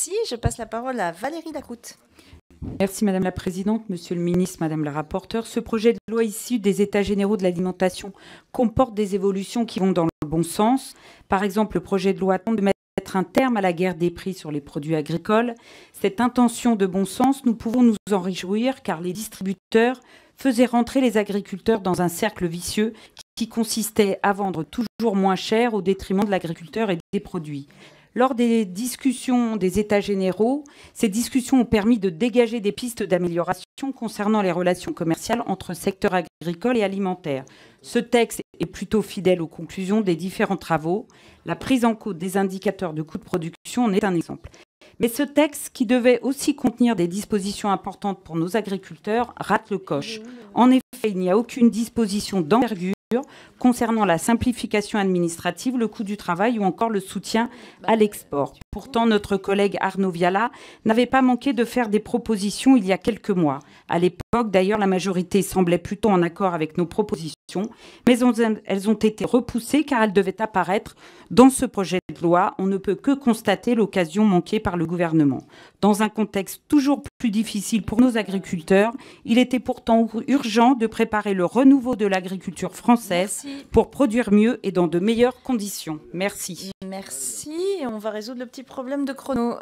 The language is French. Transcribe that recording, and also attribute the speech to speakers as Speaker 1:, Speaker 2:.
Speaker 1: Merci. Je passe la parole à Valérie Lacroute.
Speaker 2: Merci Madame la Présidente, Monsieur le Ministre, Madame la Rapporteure. Ce projet de loi issu des États généraux de l'alimentation comporte des évolutions qui vont dans le bon sens. Par exemple, le projet de loi tente de mettre un terme à la guerre des prix sur les produits agricoles. Cette intention de bon sens, nous pouvons nous en réjouir car les distributeurs faisaient rentrer les agriculteurs dans un cercle vicieux qui consistait à vendre toujours moins cher au détriment de l'agriculteur et des produits. Lors des discussions des États généraux, ces discussions ont permis de dégager des pistes d'amélioration concernant les relations commerciales entre secteurs agricoles et alimentaires. Ce texte est plutôt fidèle aux conclusions des différents travaux. La prise en compte des indicateurs de coûts de production en est un exemple. Mais ce texte, qui devait aussi contenir des dispositions importantes pour nos agriculteurs, rate le coche. En effet, il n'y a aucune disposition d'envergure concernant la simplification administrative, le coût du travail ou encore le soutien à l'export. Pourtant, notre collègue Arnaud Viala n'avait pas manqué de faire des propositions il y a quelques mois. À l'époque, d'ailleurs, la majorité semblait plutôt en accord avec nos propositions, mais elles ont été repoussées car elles devaient apparaître dans ce projet de loi. On ne peut que constater l'occasion manquée par le gouvernement. Dans un contexte toujours plus difficile pour nos agriculteurs, il était pourtant urgent de préparer le renouveau de l'agriculture française pour produire mieux et dans de meilleures conditions. Merci.
Speaker 1: Merci. On va résoudre le petit problème de chrono.